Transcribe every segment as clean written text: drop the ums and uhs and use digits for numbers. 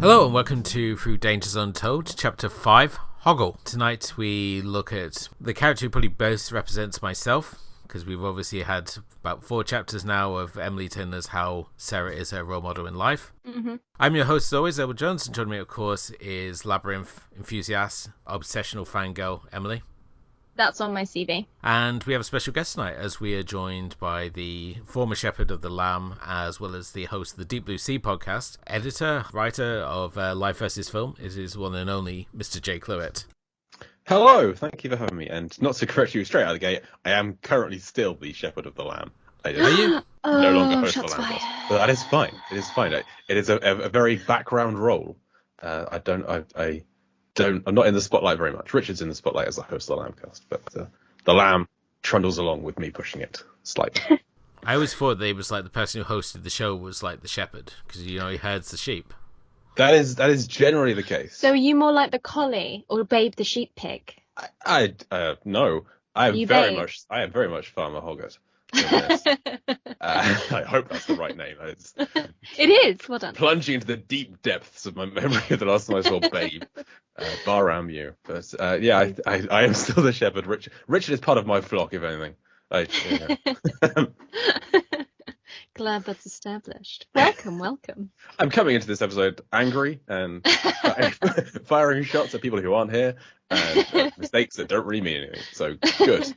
Hello and welcome to Through Dangers Untold, Chapter 5, Hoggle. Tonight we look at the character who probably best represents myself, because we've obviously had about 4 chapters now of Emily telling us how Sarah is her role model in life. Mm-hmm. I'm your host as always, Edward Jones, and joining me of course is Labyrinth enthusiast, obsessional fangirl Emily. That's on my CV. And we have a special guest tonight as we are joined by the former shepherd of the lamb, as well as the host of the Deep Blue Sea podcast, editor, writer of Life vs. Film, is his one and only Mr. J. Cluitt. Hello, thank you for having me. And not to correct you straight out of the gate, I am currently still the shepherd of the lamb. Are you? No longer host of the lamb. But that is fine. It is fine. It is a very background role. I'm not in the spotlight very much. Richard's in the spotlight as the host of the Lambcast, but the lamb trundles along with me pushing it slightly. I always thought that it was like the person who hosted the show was like the shepherd, because he herds the sheep. That is generally the case. So are you more like the collie or Babe the sheep pig? No. I am very much Farmer Hoggett. I hope that's the right name. It is. Well done. Plunging into the deep depths of my memory of the last time I saw Babe, bar you. But I am still the shepherd. Richard is part of my flock, if anything. Glad that's established. Welcome. I'm coming into this episode angry and firing shots at people who aren't here and mistakes that don't really mean anything. So good.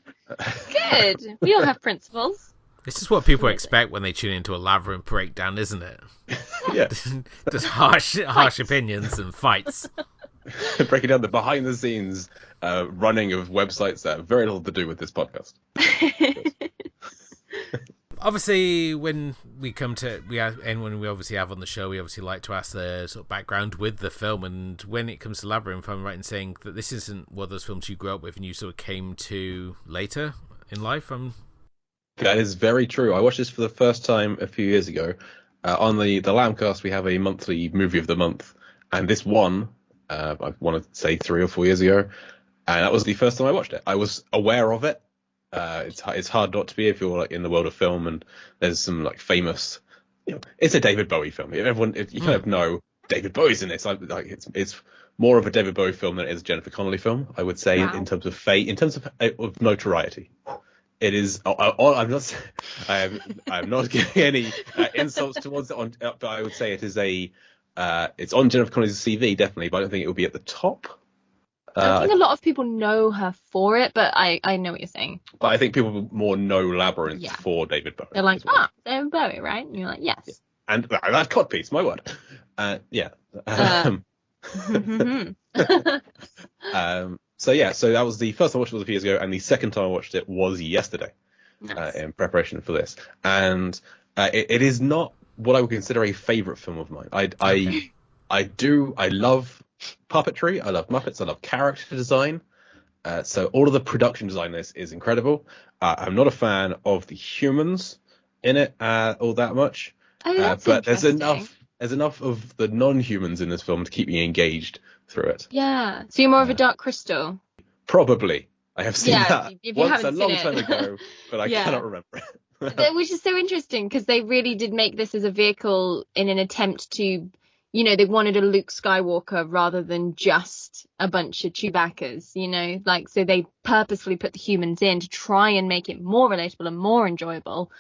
Good. We all have principles. This is what people expect when they tune into a Labyrinth breakdown, isn't it? Yeah. Just harsh opinions and fights. Breaking down the behind the scenes running of websites that have very little to do with this podcast. Obviously, when we come to anyone we obviously have on the show, we obviously like to ask their sort of background with the film. And when it comes to Labyrinth, I'm right in saying that this isn't one of those films you grew up with and you sort of came to later in life. That is very true. I watched this for the first time a few years ago. On the Lambcast, we have a monthly movie of the month, and this one, I want to say 3 or 4 years ago, and that was the first time I watched it. I was aware of it. It's hard not to be if you're like in the world of film, and there's some like famous, it's a David Bowie film. You kind of know David Bowie's in it. It's more of a David Bowie film than it is a Jennifer Connelly film, I would say. Wow. in terms of notoriety. It is. I'm not giving any insults towards it, but I would say it is it's on Jennifer Connelly's CV definitely, but I don't think it will be at the top. I think a lot of people know her for it, but I know what you're saying. But I think people more know Labyrinth for David Bowie. They're like, David Bowie, right? And you're like, yes. Yeah. And that codpiece, my word. So that was the first time I watched it was a few years ago, and the second time I watched it was yesterday. Nice. In preparation for this. And it is not what I would consider a favourite film of mine. I love puppetry, I love Muppets, I love character design. So all of the production design in this is incredible. I'm not a fan of the humans in it all that much. But there's enough of the non-humans in this film to keep me engaged through it. Yeah. So you're more of a Dark Crystal? Probably. I have seen that once a long time ago, but I cannot remember it. Which is so interesting because they really did make this as a vehicle in an attempt to, they wanted a Luke Skywalker rather than just a bunch of Chewbaccas, so they purposefully put the humans in to try and make it more relatable and more enjoyable.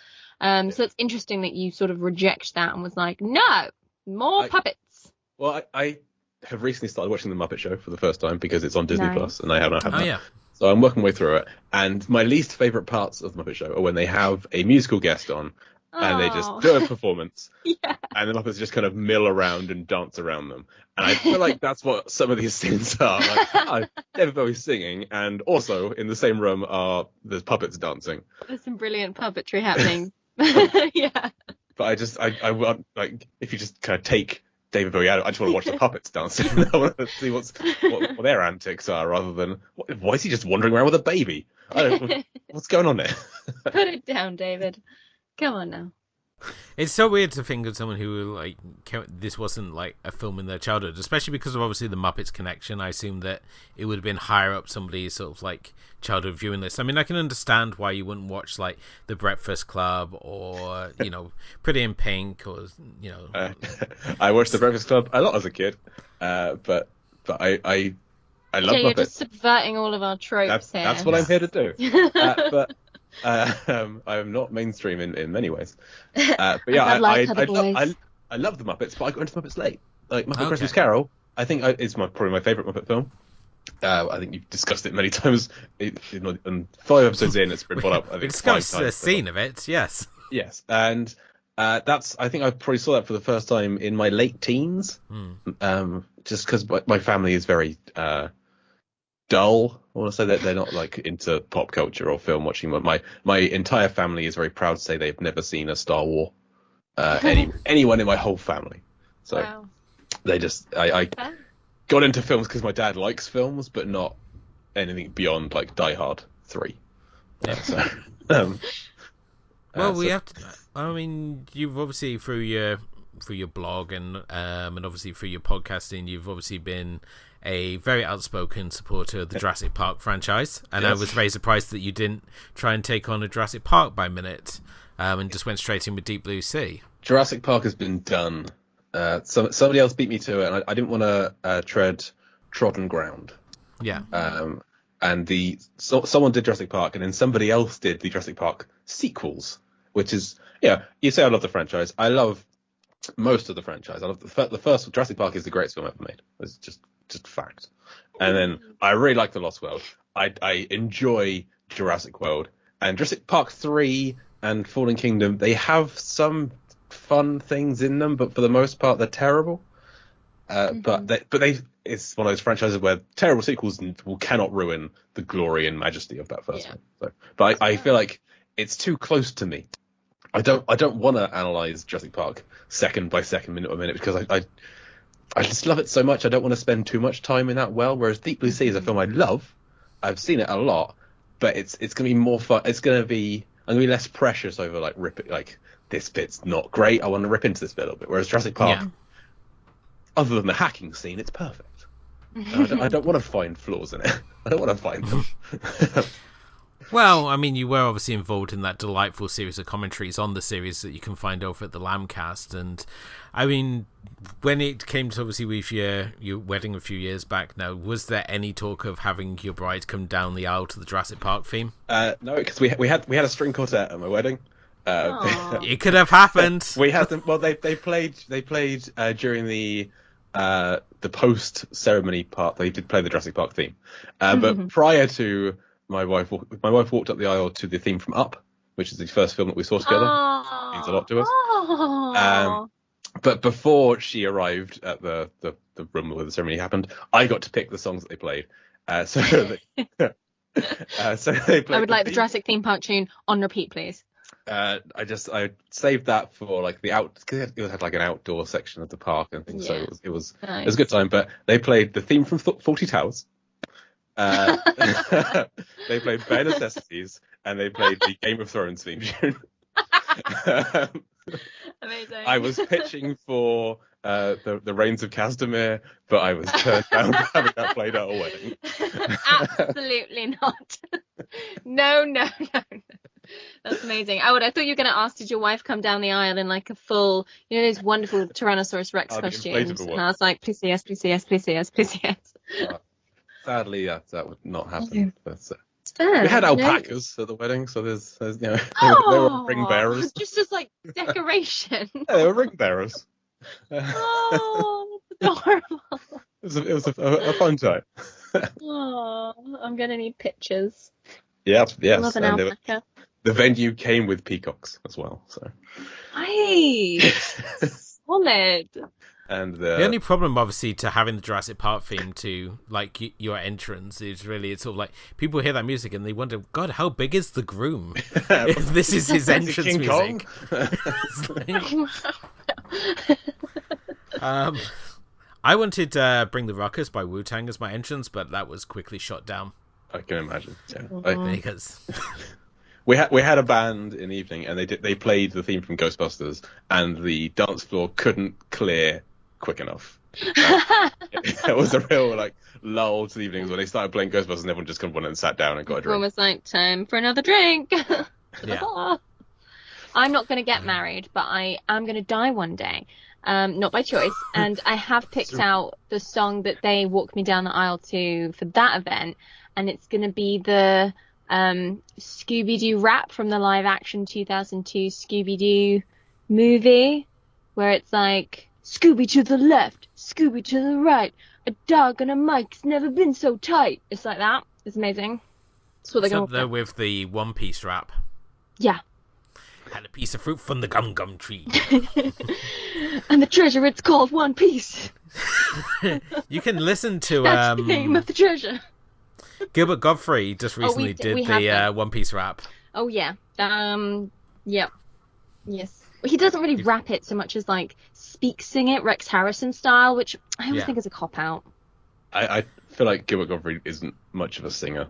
So it's interesting that you sort of reject that and was like, no, more puppets. Well, I have recently started watching The Muppet Show for the first time because it's on Disney Plus, and I haven't had that. Yeah. So I'm working my way through it, and my least favourite parts of The Muppet Show are when they have a musical guest on, and they just do a performance, and the Muppets just kind of mill around and dance around them. And I feel like that's what some of these scenes are. Like, David Bowie's singing, and also in the same room are the puppets dancing. There's some brilliant puppetry happening. Yeah. But I want, like, if you just kind of take David Bowie out, I just want to watch the puppets dancing. I want to see what their antics are, rather than why is he just wandering around with a baby? What's going on there? Put it down, David. Come on now. It's so weird to think of someone who like this wasn't like a film in their childhood, especially because of obviously the Muppets connection. I assume that it would have been higher up somebody's sort of like childhood viewing list. I mean, I can understand why you wouldn't watch like The Breakfast Club or Pretty in Pink or I watched The Breakfast Club a lot as a kid, but I love Muppets. You're just subverting all of our tropes here. That's what I'm here to do. But I am not mainstream in many ways. But yeah, I love the Muppets, but I got into the Muppets late. Like Muppet Christmas Carol, I think it's probably my favourite Muppet film. I think you've discussed it many times. And 5 episodes in, it's been brought up. I think we discussed a scene of it, yes. Yes, and I think I probably saw that for the first time in my late teens. Just because my family is very dull. I want to say that they're not like into pop culture or film watching. My entire family is very proud to say they've never seen a Star Wars. Anyone in my whole family. So they just I got into films because my dad likes films, but not anything beyond like Die Hard 3. Yeah. We have to. I mean, you've obviously through your blog and obviously through your podcasting, you've obviously been a very outspoken supporter of the Jurassic Park franchise, and yes. I was very surprised that you didn't try and take on a Jurassic Park by minute, and just went straight in with Deep Blue Sea. Jurassic Park has been done. Somebody else beat me to it, and I didn't want to tread trodden ground. Yeah. And someone did Jurassic Park, and then somebody else did the Jurassic Park sequels, which is you say I love the franchise. I love most of the franchise. I love the first Jurassic Park is the greatest film ever made. It's just fact. And then I really like The Lost World. I enjoy Jurassic World, and Jurassic Park 3 and Fallen Kingdom. They have some fun things in them, but for the most part they're terrible. But it's one of those franchises where terrible sequels cannot ruin the glory and majesty of that first one. So, but I feel like it's too close to me. I don't want to analyze Jurassic Park second by second, minute by minute, because I just love it so much. I don't want to spend too much time in that world. Whereas Deep Blue Sea is a film I love. I've seen it a lot, but it's gonna be more fun. I'm gonna be less precious over like this bit's not great. I want to rip into this bit a little bit. Whereas Jurassic Park, other than the hacking scene, it's perfect. I don't want to find flaws in it. I don't want to find them. Well, I mean, you were obviously involved in that delightful series of commentaries on the series that you can find over at the Lambcast. And I mean, when it came to obviously with your wedding a few years back now, was there any talk of having your bride come down the aisle to the Jurassic Park theme? No, because we had a string quartet at my wedding. It could have happened. We had them. Well, they played during the post ceremony part. They did play the Jurassic Park theme, but prior to. My wife walked up the aisle to the theme from Up, which is the first film that we saw together. It means a lot to us. But before she arrived at the room where the ceremony happened, I got to pick the songs that they played. So they played. I would like the Jurassic theme park tune on repeat, please. I saved that for like because it had like an outdoor section of the park and things. So it was nice. It was a good time. But they played the theme from Fawlty Towers. They played Bare Necessities, and they played the Game of Thrones theme tune. Amazing. I was pitching for the Reigns of Castamere, but I was turned down for having that played at a wedding. Absolutely not. No. That's amazing. I thought you were going to ask, did your wife come down the aisle in like a full, those wonderful Tyrannosaurus Rex costumes? And I was like, please say yes, please say yes, please say yes, please say yes. Sadly, that would not happen. But, we had alpacas at the wedding, so there's they were ring bearers. Just as like decoration. Yeah, they were ring bearers. Oh, adorable. It was a fun time. Oh, I'm gonna need pictures. Yes. Love an alpaca. The venue came with peacocks as well, so. Nice. Solid. And the only problem, obviously, to having the Jurassic Park theme to like your entrance is really it's sort of like people hear that music and they wonder, God, how big is the groom? If this is his entrance music. I wanted Bring the Ruckus by Wu-Tang as my entrance, but that was quickly shot down. I can imagine. Yeah. Because We had a band in the evening, and they played the theme from Ghostbusters, and the dance floor couldn't clear quick enough. It was a real like lull to the evenings when they started playing Ghostbusters, and everyone just kind of went and sat down and got a drink. Everyone was like, time for another drink. Yeah. I'm not going to get married, but I am going to die one day. Not by choice. And I have picked out the song that they walked me down the aisle to for that event, and it's going to be the Scooby-Doo rap from the live action 2002 Scooby-Doo movie, where it's like, Scooby to the left, Scooby to the right, a dog and a mic's never been so tight. It's like that. It's amazing. That's what they're going up there with the One Piece rap. Yeah. Had a piece of fruit from the gum tree. And the treasure, it's called One Piece. You can listen to That's the name of the treasure. Gilbert Godfrey just recently did the One Piece rap. Oh yeah. Yeah. Yes. He doesn't really rap it so much as like sing it Rex Harrison style, which I always think is a cop out. I feel like Gilbert Godfrey isn't much of a singer.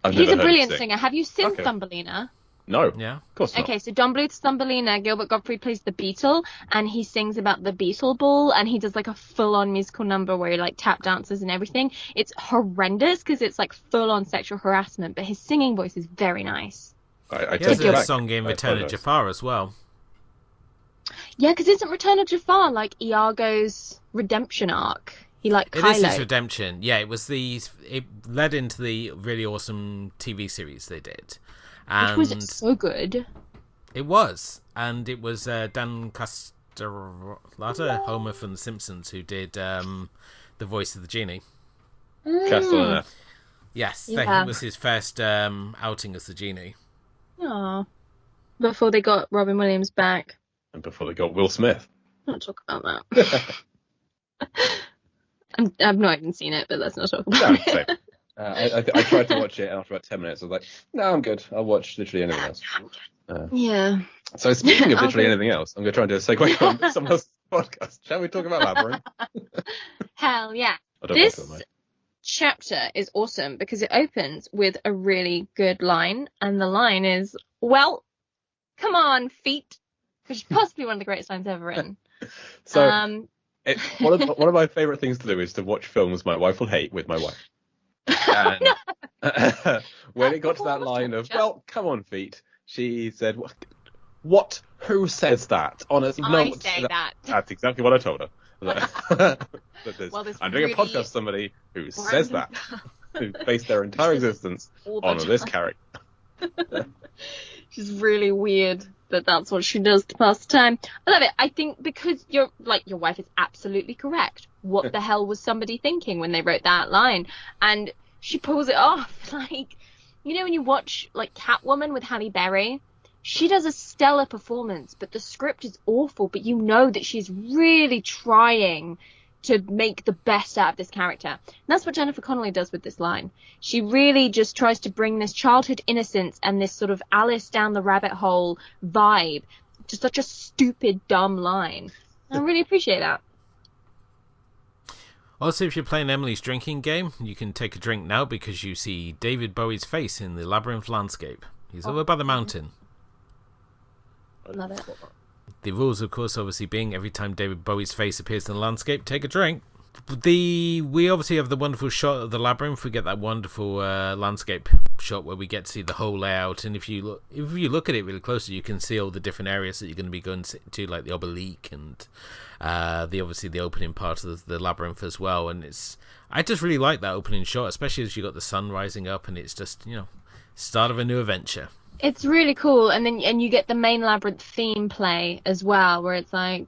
He's a brilliant singer. Have you seen Thumbelina? No. Yeah. Of course not. Okay, so Don Bluth's Thumbelina, Gilbert Godfrey plays the Beetle, and he sings about the Beetle Ball, and he does like a full-on musical number where he like tap dances and everything. It's horrendous because it's like full-on sexual harassment, but his singing voice is very nice. He has a song in Return of Jafar as well. Yeah, because isn't Return of Jafar like Iago's redemption arc? He like Kylo. It is his redemption. Yeah, it led into the really awesome TV series they did. And which was so good. It was. And it was Dan Castellaneta, Homer from The Simpsons, who did the voice of the genie. Castellaneta. Yes, that was his first outing as the genie. Aww. Before they got Robin Williams back. And before they got Will Smith. Let's not talk about that. I've not even seen it, but let's not talk about it. I tried to watch it, and after about 10 minutes, I was like, no, I'm good. I'll watch literally anything else. Yeah. So speaking of literally anything else, I'm going to try and do a segue from someone else's podcast. Shall we talk about Labyrinth? Hell yeah. This chapter is awesome because it opens with a really good line, and the line is, well, come on, feet. Which is possibly one of the greatest lines ever written. So, one of my favourite things to do is to watch films my wife will hate with my wife. And when it got to that line of, well, come on, feet, she said, what? Who says that? Honestly, no. I say that. That's exactly what I told her. I'm doing a podcast with somebody who says that, who based their entire existence on this character. She's really weird that that's what she does to pass the time. I love it. I think because your wife is absolutely correct. What the hell was somebody thinking when they wrote that line? And she pulls it off. Like, you know, when you watch like Catwoman with Halle Berry, she does a stellar performance, but the script is awful. But you know that she's really trying to make the best out of this character. And that's what Jennifer Connelly does with this line. She really just tries to bring this childhood innocence and this sort of Alice down the rabbit hole vibe to such a stupid, dumb line. I really appreciate that. Also, if you're playing Emily's drinking game, you can take a drink now because you see David Bowie's face in the Labyrinth landscape. He's over by the mountain. Love it. The rules, of course, obviously being every time David Bowie's face appears in the landscape, take a drink. We obviously have the wonderful shot of the labyrinth. We get that wonderful landscape shot where we get to see the whole layout. And if you look at it really closely, you can see all the different areas that you're going to be going to, like the obelisk and the opening part of the labyrinth as well. And I just really like that opening shot, especially as you got the sun rising up, and it's just start of a new adventure. It's really cool, and you get the main labyrinth theme play as well, where it's like,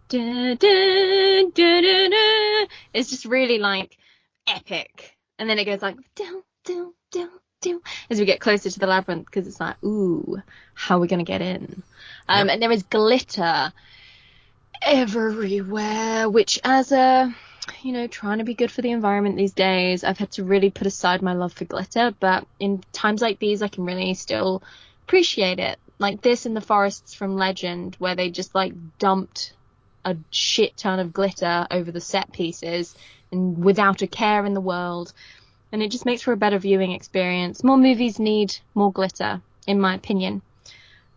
da, da, da, da, da. It's just really like epic, and then it goes like, do, do, do, do, as we get closer to the labyrinth, because it's like, ooh, how are we gonna get in? And there is glitter everywhere, which as a trying to be good for the environment these days, I've had to really put aside my love for glitter, but in times like these, I can really still appreciate it. Like this in the forests from Legend, where they just like dumped a shit ton of glitter over the set pieces and without a care in the world. And it just makes for a better viewing experience. More movies need more glitter. in my opinion.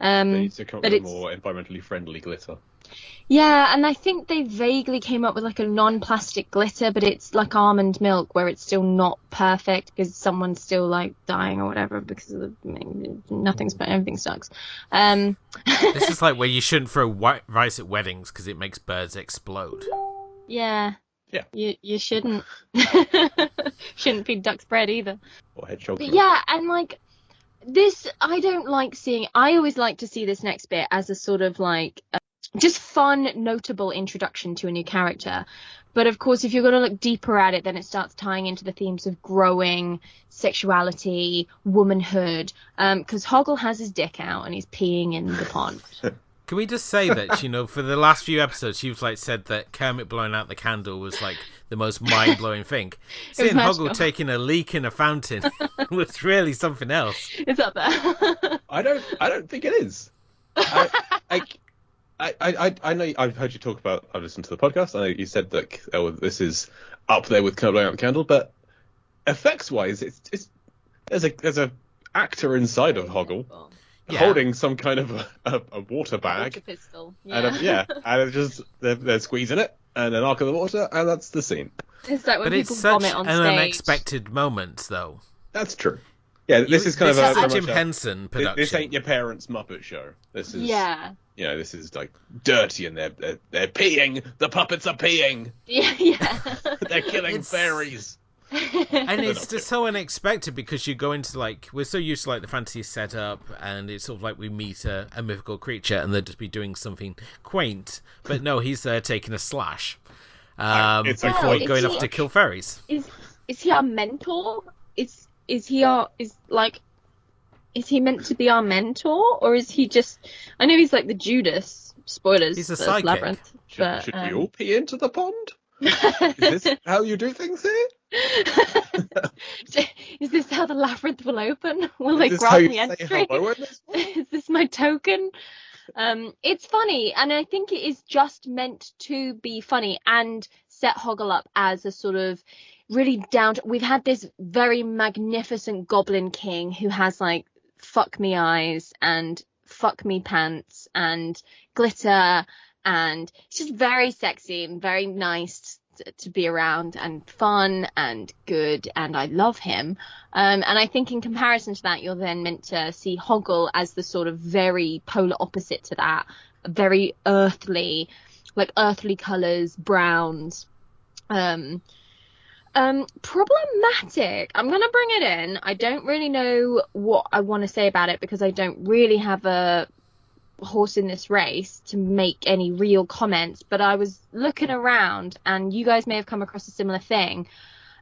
They need to come up but with it's more environmentally friendly glitter. yeah, and I think they vaguely came up with like a non-plastic glitter, but it's like almond milk, where it's still not perfect because someone's still like dying or whatever because of everything sucks. This is like where you shouldn't throw rice at weddings because it makes birds explode. Yeah. Yeah. You shouldn't. Shouldn't feed ducks bread either. Or hedgehogs. But yeah, and like this, I don't like seeing. I always like to see this next bit as a sort of like just fun, notable introduction to a new character. But of course, if you're going to look deeper at it, then it starts tying into the themes of growing, sexuality, womanhood. Because Hoggle has his dick out and he's peeing in the pond. Can we just say that, for the last few episodes, you've like said that Kermit blowing out the candle was like the most mind-blowing thing. Seeing Hoggle taking a leak in a fountain was really something else. It's up there. I don't think it is. I know I've heard you talk about. I've listened to the podcast. I know you said that this is up there with Kermit blowing out the candle, but effects-wise, it's there's a actor inside of Hoggle. Holding some kind of a water bag, water pistol, and it's just they're squeezing it and then arc of the water, and that's the scene. It's like when but people it's such vomit on an stage. Unexpected moment, though. That's true. Yeah, this is kind of a Jim Henson production. This ain't your parents' Muppet show. This is this is like dirty, and they're peeing. The puppets are peeing. Yeah. They're killing fairies. And it's just so unexpected because you go into we're so used to the fantasy setup, and it's sort of like we meet a mythical creature and they'll just be doing something quaint, but no, he's there taking a slash before going off to kill fairies. Is he our mentor? Is he meant to be our mentor, or is he just? I know he's like the Judas. Spoilers. He's a psychic. Labyrinth. Should we all pee into the pond? Is this how you do things here? Is this how the labyrinth will open? Will they grant the entry? Is this my token? It's funny, and I think it is just meant to be funny and set Hoggle up as a sort of really we've had this very magnificent goblin king who has fuck me eyes and fuck me pants and glitter, and it's just very sexy and very nice to be around and fun and good, and I love him. And I think in comparison to that, you're then meant to see Hoggle as the sort of very polar opposite to that, very earthly, earthly colours, browns. Problematic. I'm gonna bring it in. I don't really know what I want to say about it because I don't really have a horse in this race to make any real comments, but I was looking around, and you guys may have come across a similar thing,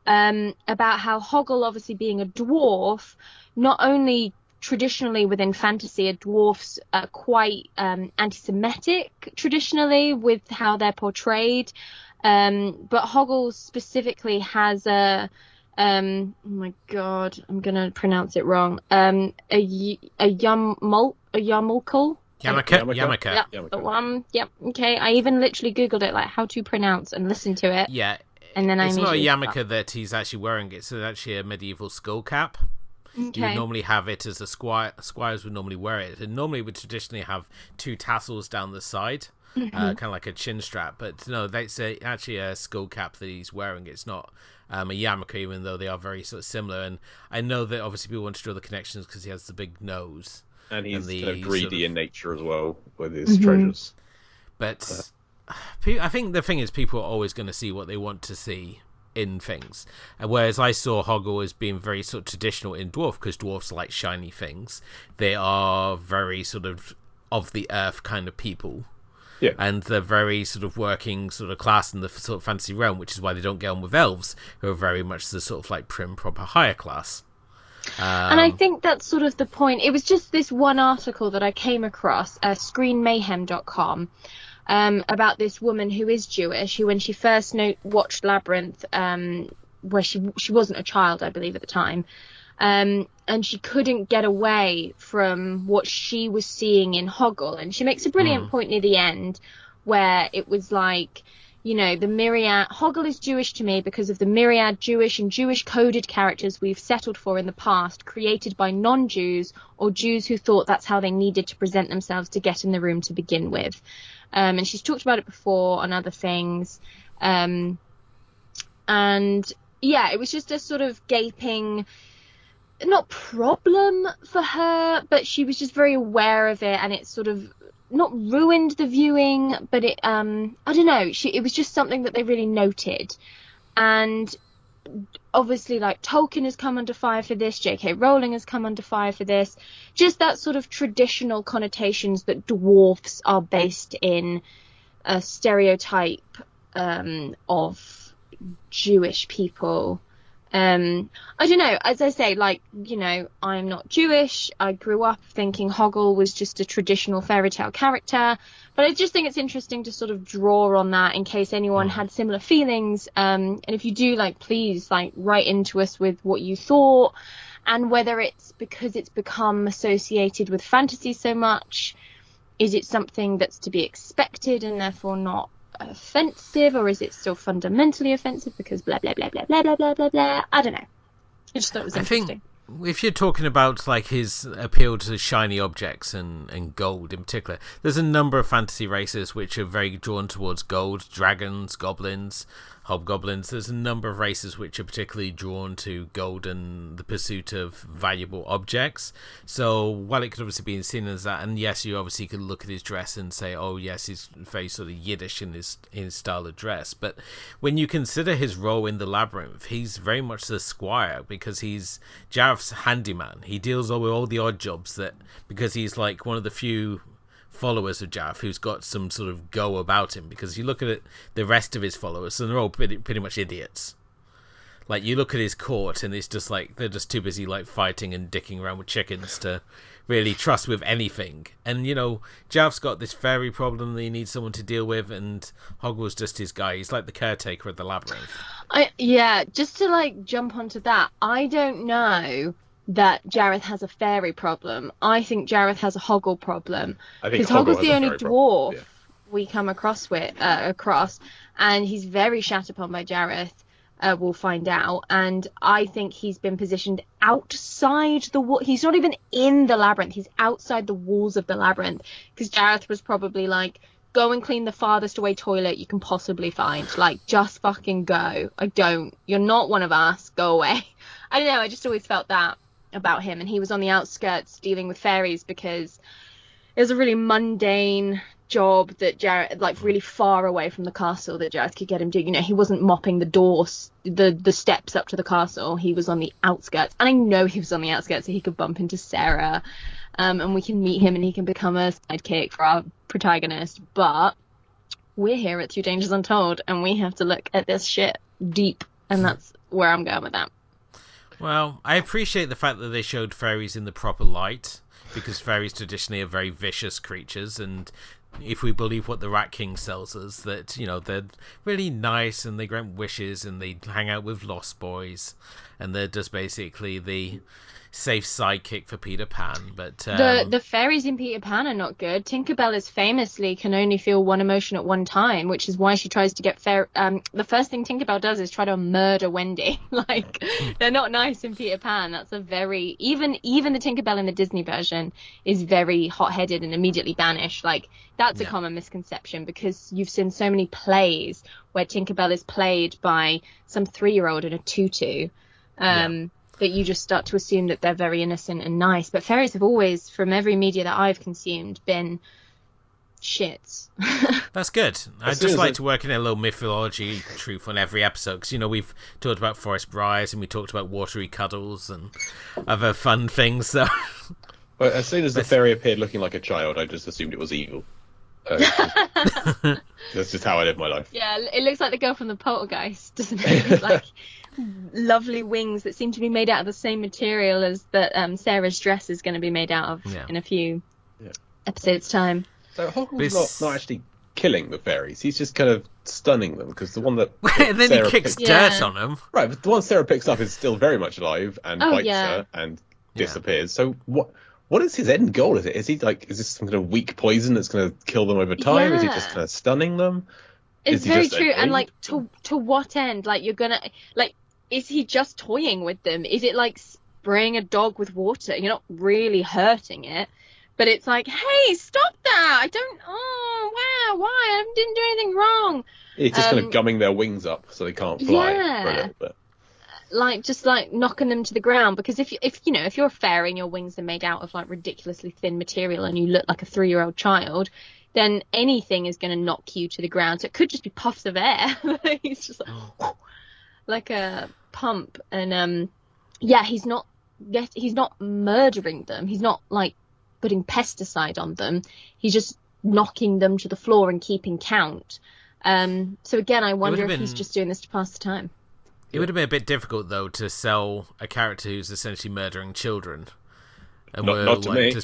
about how Hoggle, obviously being a dwarf, not only traditionally within fantasy, are dwarfs quite anti-Semitic traditionally with how they're portrayed, but Hoggle specifically has a oh my god, I'm gonna pronounce it wrong, a yarmulke. Yarmulke. Yep, the one. Yep. Okay. I even literally googled it, how to pronounce, and listened to it. Yeah. And then it's not a yarmulke that he's actually wearing. It's actually a medieval skull cap. Okay. You would normally have it as a squire. Squires would normally wear it, and normally would traditionally have two tassels down the side, kind of like a chin strap. But no, that's actually a skull cap that he's wearing. It's not a yarmulke, even though they are very sort of similar. And I know that obviously people want to draw the connections because he has the big nose. And he's kind of greedy in nature as well with his treasures. But I think the thing is, people are always going to see what they want to see in things. And whereas I saw Hoggle as being very sort of traditional in dwarf, because dwarfs like shiny things. They are very sort of the earth kind of people. Yeah. And they're very sort of working sort of class in the sort of fantasy realm, which is why they don't get on with elves, who are very much the sort of prim, proper higher class. And I think that's sort of the point. It was just this one article that I came across, screenmayhem.com, about this woman who is Jewish, who when she first watched Labyrinth, where she wasn't a child, I believe, at the time, and she couldn't get away from what she was seeing in Hoggle. And she makes a brilliant point near the end where it was you know, the myriad, Hoggle is Jewish to me because of the myriad Jewish and Jewish coded characters we've settled for in the past, created by non-Jews or Jews who thought that's how they needed to present themselves to get in the room to begin with. And she's talked about it before on other things. And yeah, it was just a sort of gaping, not problem for her, but she was just very aware of it, and it sort of not ruined the viewing, but it I don't know, it was just something that they really noted. And obviously, like, Tolkien has come under fire for this, J.K. Rowling has come under fire for this, just that sort of traditional connotations that dwarfs are based in a stereotype of Jewish people. I don't know, as I say, like, you know, I'm not Jewish. I grew up thinking Hoggle was just a traditional fairy tale character, but I just think it's interesting to sort of draw on that in case anyone had similar feelings. And if you do, like, please, like, write into us with what you thought, and whether it's because it's become associated with fantasy so much, is it something that's to be expected and therefore not offensive, or is it still fundamentally offensive because blah blah blah blah blah blah blah blah blah? I don't know. I just thought it was interesting. I think if you're talking about, like, his appeal to shiny objects and gold in particular, there's a number of fantasy races which are very drawn towards gold: dragons, goblins, hobgoblins. There's a number of races which are particularly drawn to gold and the pursuit of valuable objects. So while it could obviously be seen as that, and yes, you obviously could look at his dress and say, oh yes, he's very sort of Yiddish in his style of dress, but when you consider his role in the Labyrinth, he's very much the squire, because he's Jareth's handyman. He deals with all the odd jobs, because he's like one of the few followers of Jareth who's got some sort of go about him, because you look at it, the rest of his followers, and they're all pretty much idiots. Like, you look at his court and it's just like they're just too busy, like, fighting and dicking around with chickens to really trust with anything. And, you know, Jareth's got this fairy problem that he needs someone to deal with, and Hoggle's just his guy. He's like the caretaker of the Labyrinth. Yeah, just to, like, jump onto that, I don't know that Jareth has a fairy problem. I think Jareth has a Hoggle problem, because Hoggle's the only dwarf we come across and he's very shat upon by Jareth. We'll find out, and I think he's been positioned outside the wall. He's not even in the labyrinth, he's outside the walls of the labyrinth, because Jareth was probably like, go and clean the farthest away toilet you can possibly find, like, just fucking go. You're not one of us, go away. I don't know, I just always felt that about him, and he was on the outskirts dealing with fairies because it was a really mundane job that Jareth, like, really far away from the castle, that Jareth could get him doing. You know, he wasn't mopping the doors, the steps up to the castle. He was on the outskirts, and I know he was on the outskirts so he could bump into Sarah, and we can meet him and he can become a sidekick for our protagonist. But we're here at Two Dangers Untold, and we have to look at this shit deep, and that's where I'm going with that. Well, I appreciate the fact that they showed fairies in the proper light, because fairies traditionally are very vicious creatures, and if we believe what the Rat King tells us, that, you know, they're really nice and they grant wishes and they hang out with lost boys, and they're just basically the safe sidekick for Peter Pan. But the fairies in Peter Pan are not good. Tinkerbell is famously can only feel one emotion at one time, which is why she tries to get the first thing Tinkerbell does is try to murder Wendy. Like, they're not nice in Peter Pan. That's a very even the Tinkerbell in the Disney version is very hot-headed and immediately banished. Like, that's a common misconception, because you've seen so many plays where Tinkerbell is played by some 3-year-old in a tutu. That you just start to assume that they're very innocent and nice. But fairies have always, from every media that I've consumed, been shits. That's good. I just like to work in a little mythology truth on every episode, because, you know, we've talked about Forest Briars and we talked about watery cuddles and other fun things. So, well, as soon as the fairy appeared looking like a child, I just assumed it was evil. That's just how I live my life. Yeah, it looks like the girl from the Poltergeist, doesn't it? It's like lovely wings that seem to be made out of the same material as that Sarah's dress is going to be made out of in a few episodes' time. So Hoggle's not actually killing the fairies, he's just kind of stunning them, because the one that and then Sarah he kicks dirt on them. Right, but the one Sarah picks up is still very much alive and bites her and disappears. So what is his end goal? Is this some kind of weak poison that's going to kill them over time? Is he just kind of stunning them? It's Is he very just true. And annoyed? like, to what end? Like, you're gonna, like, is he just toying with them? Is it like spraying a dog with water? You're not really hurting it, but it's like, hey, stop that! I don't. Oh wow, why? I didn't do anything wrong. It's just kind of gumming their wings up so they can't fly for a Yeah. little bit. Like, just like knocking them to the ground, because if you know, if you're a fairy and your wings are made out of like ridiculously thin material and you look like a 3-year-old child, then anything is going to knock you to the ground. So it could just be puffs of air. He's just like a pump. And yeah, he's not murdering them. He's not like putting pesticide on them. He's just knocking them to the floor and keeping count. So again, I wonder if he's just doing this to pass the time. It would have been a bit difficult, though, to sell a character who's essentially murdering children. And Not to me.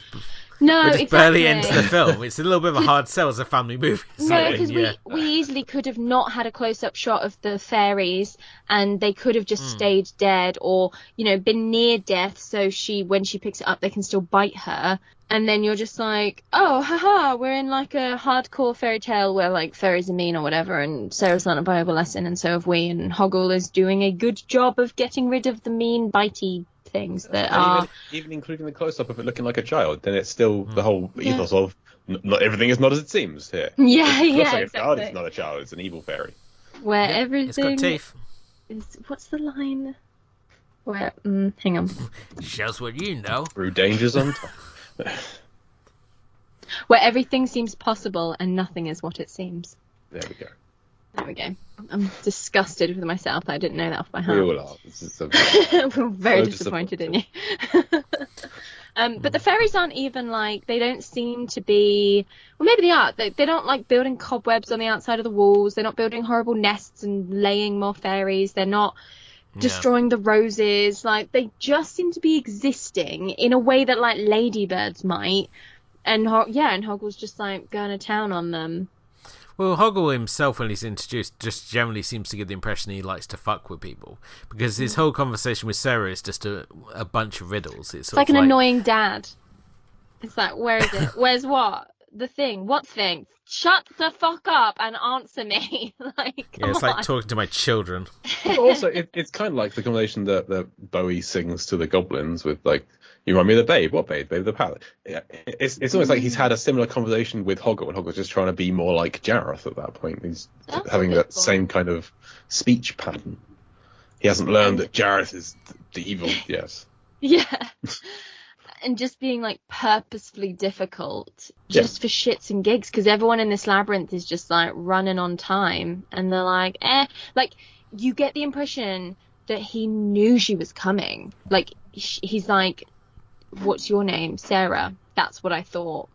No, we're just barely into the exactly. film. It's a little bit of a hard sell as a family movie. No, because we easily could have not had a close-up shot of the fairies, and they could have just stayed dead, or, you know, been near death, so when she picks it up, they can still bite her. And then you're just like, oh, haha, we're in like a hardcore fairy tale where like fairies are mean or whatever, and Sarah's learned a Bible lesson, and so have we, and Hoggle is doing a good job of getting rid of the mean, bitey things that are... Even including the close-up of it looking like a child, then it's still the whole ethos of not everything is not as it seems here. Yeah, it looks yeah, like a child, exactly. it's not a child, it's an evil fairy. Where It's everything got teeth. is... What's the line? Where... hang on. Shows what you know. Through dangers on top. Where everything seems possible and nothing is what it seems. There we go. There we go. I'm disgusted with myself. I didn't know that off by heart. We all are. This is I'm very so disappointed in you. But the fairies aren't even like, they don't seem to be, well, maybe they are. They don't like building cobwebs on the outside of the walls. They're not building horrible nests and laying more fairies. They're not destroying the roses. Like, they just seem to be existing in a way that like ladybirds might. And Hoggle's just like going to town on them. Well, Hoggle himself, when he's introduced, just generally seems to give the impression he likes to fuck with people. Because his whole conversation with Sarah is just a bunch of riddles. It's like an annoying dad. It's like, where is it? Where's what? The thing. What thing? Shut the fuck up and answer me. Like, come it's on. like talking to my children. But also, it's kind of like the combination that Bowie sings to the goblins with, like, you remind me of the babe. What babe? Babe the palette. Yeah, it's almost like he's had a similar conversation with Hoggle, and Hoggle's just trying to be more like Jareth at that point. He's having that same kind of speech pattern. He hasn't learned that Jareth is the evil, yes. Yeah. And just being like purposefully difficult just for shits and gigs, because everyone in this labyrinth is just like running on time, and they're like, like, you get the impression that he knew she was coming. Like, he's like, what's your name? Sarah. That's what I thought.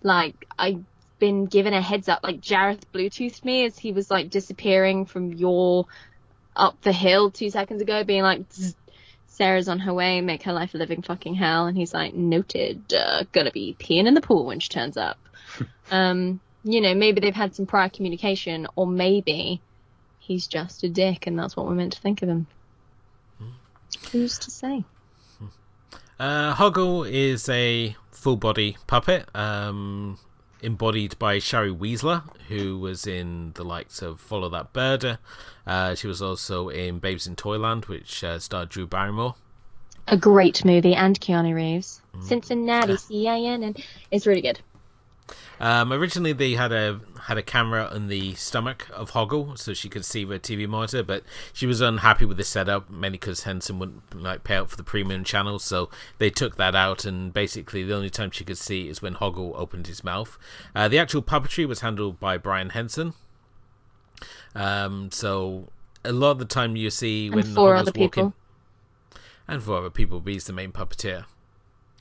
Like, I've been given a heads up. Like, Jareth Bluetoothed me as he was like disappearing from your up the hill 2 seconds ago, being like, Sarah's on her way, make her life a living fucking hell. And he's like, noted, gonna be peeing in the pool when she turns up. You know, maybe they've had some prior communication, or maybe he's just a dick and that's what we're meant to think of him. Who's to say? Hoggle is a full-body puppet, embodied by Shari Weasler, who was in the likes of Follow That Bird. She was also in Babes in Toyland, which starred Drew Barrymore. A great movie, and Keanu Reeves. Cincinnati, C-I-N-N. It's really good. Originally, they had a camera on the stomach of Hoggle, so she could see the TV monitor, but she was unhappy with the setup, mainly because Henson wouldn't like pay out for the premium channels, so they took that out, and basically the only time she could see is when Hoggle opened his mouth. The actual puppetry was handled by Brian Henson. So a lot of the time you see when Hoggle's walking, and 4 other people, but he's the main puppeteer.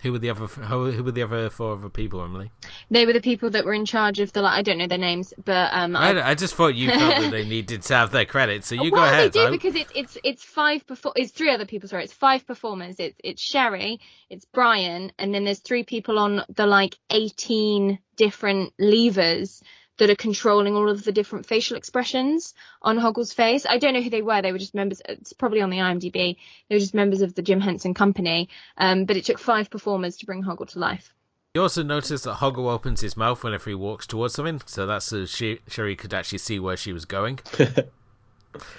Who were the other 4 other people, Emily? They were the people that were in charge of the, I don't know their names, but I just thought you felt that they needed to have their credit, so you go well, ahead. They do, because it's 3 other people. Sorry, it's 5 performers. It's Sherry, it's Brian, and then there's 3 people on the like 18 different levers that are controlling all of the different facial expressions on Hoggle's face. I don't know who they were. They were just members. It's probably on the IMDb. They were just members of the Jim Henson company. But it took 5 performers to bring Hoggle to life. You also notice that Hoggle opens his mouth whenever he walks towards something, so that's so Sherry could actually see where she was going.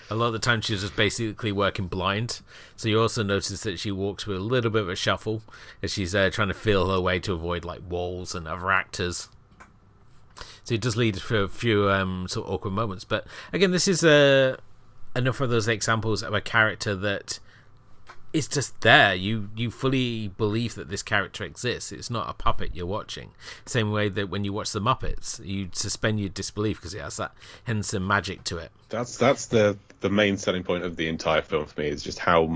A lot of the time she's just basically working blind, so you also notice that she walks with a little bit of a shuffle as she's trying to feel her way to avoid like walls and other actors. So it does lead to a few sort of awkward moments, but again, this is enough of those examples of a character that is just there. You fully believe that this character exists. It's not a puppet you're watching. Same way that when you watch the Muppets, you suspend your disbelief because it has that Henson magic to it. That's the main selling point of the entire film for me, is just how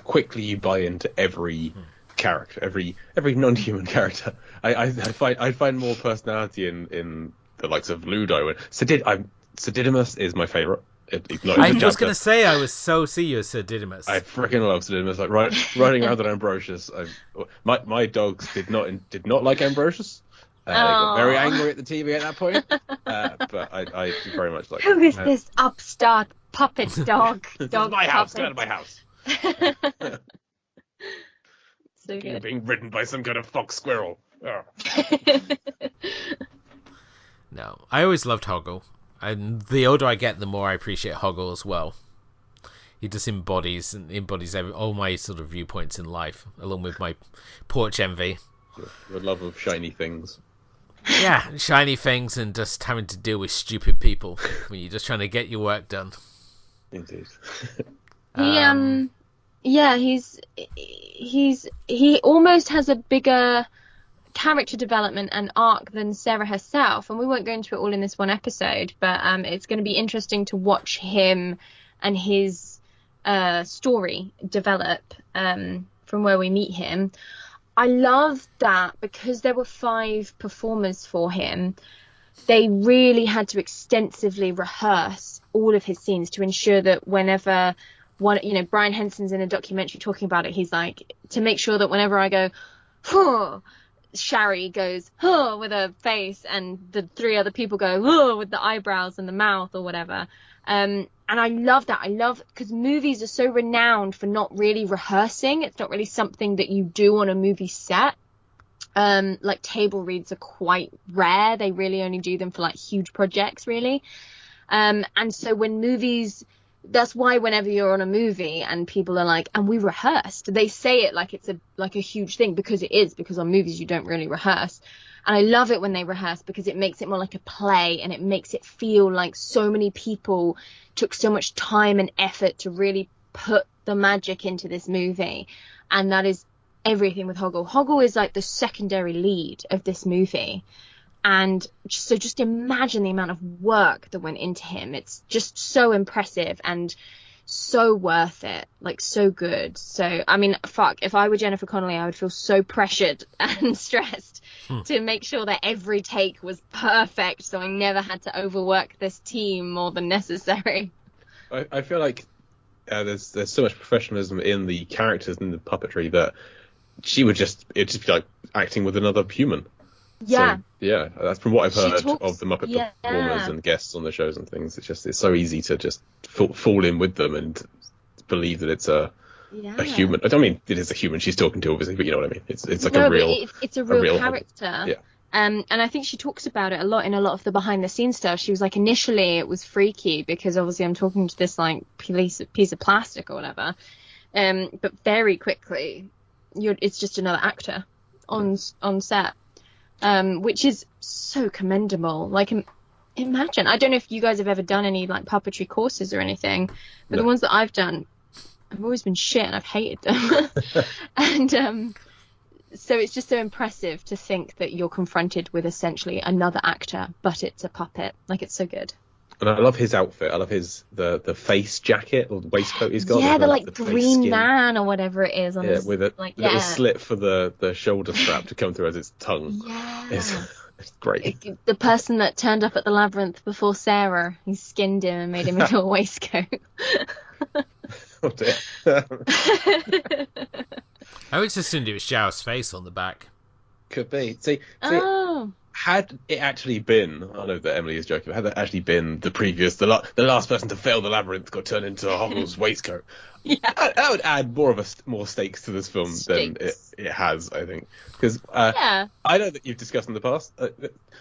quickly you buy into every character, every non-human character. I find more personality in the likes of Ludo, and Sedidimus is my favourite. I was going to say I was so see you as Sir Didymus. I freaking love Sir Didymus. Like riding around on Ambrosius. My dogs did not like Ambrosius. They got very angry at the TV at that point. But I very much like. Who is this upstart puppet dog? This is my house. Get out of my house. So good. You're being ridden by some kind of fox squirrel. Oh. No, I always loved Hoggle. And the older I get, the more I appreciate Hoggle as well. He just embodies all my sort of viewpoints in life, along with my porch envy. Your love of shiny things. Yeah, shiny things and just having to deal with stupid people when you're just trying to get your work done. Indeed. He almost has a bigger character development and arc than Sarah herself, and we won't go into it all in this one episode, but it's going to be interesting to watch him and his story develop from where we meet him. I love that because there were 5 performers for him, they really had to extensively rehearse all of his scenes to ensure that whenever Brian Henson's in a documentary talking about it, he's like, to make sure that whenever I go, huh, Sherry goes, huh, with her face, and the 3 other people go, huh, with the eyebrows and the mouth or whatever. And I love that. Because movies are so renowned for not really rehearsing. It's not really something that you do on a movie set. Like table reads are quite rare. They really only do them for like huge projects, really. And so when movies, that's why whenever you're on a movie and people are like, and we rehearsed, they say it like it's a huge thing, because it is, because on movies you don't really rehearse. And I love it when they rehearse because it makes it more like a play, and it makes it feel like so many people took so much time and effort to really put the magic into this movie. And that is everything with Hoggle. Hoggle is like the secondary lead of this movie. And so just imagine the amount of work that went into him. It's just so impressive and so worth it, like so good. So, I mean, fuck, if I were Jennifer Connelly, I would feel so pressured and stressed to make sure that every take was perfect, so I never had to overwork this team more than necessary. I feel like there's so much professionalism in the characters and the puppetry that it'd just be like acting with another human. Yeah. So, yeah, that's from what I've heard of the Muppet performers and guests on the shows and things. It's so easy to just fall in with them and believe that it's a human. I don't mean it is a human she's talking to, obviously, but you know what I mean. It's like a real. It's a real character. Yeah. And I think she talks about it a lot in a lot of the behind the scenes stuff. She was like, initially it was freaky because obviously I'm talking to this like piece of plastic or whatever. But very quickly, it's just another actor on set. Which is so commendable. Like, imagine, I don't know if you guys have ever done any like puppetry courses or anything, but the ones that I've done, I've always been shit and I've hated them. And so it's just so impressive to think that you're confronted with essentially another actor, but it's a puppet. Like, it's so good. And I love his outfit. I love the face jacket or the waistcoat he's got. Yeah, the Green Man or whatever it is. On with a little slit for the shoulder strap to come through as its tongue. Yeah. It's great. The person that turned up at the Labyrinth before Sarah, he skinned him and made him into a waistcoat. Oh dear. I always assumed it was Zhao's face on the back. Could be. See, had it actually been, I know that Emily is joking, but had that actually been the last person to fail the Labyrinth got turned into Hoggle's waistcoat, Yeah. I would add more stakes to this film than it has, I think. Because I know that you've discussed in the past.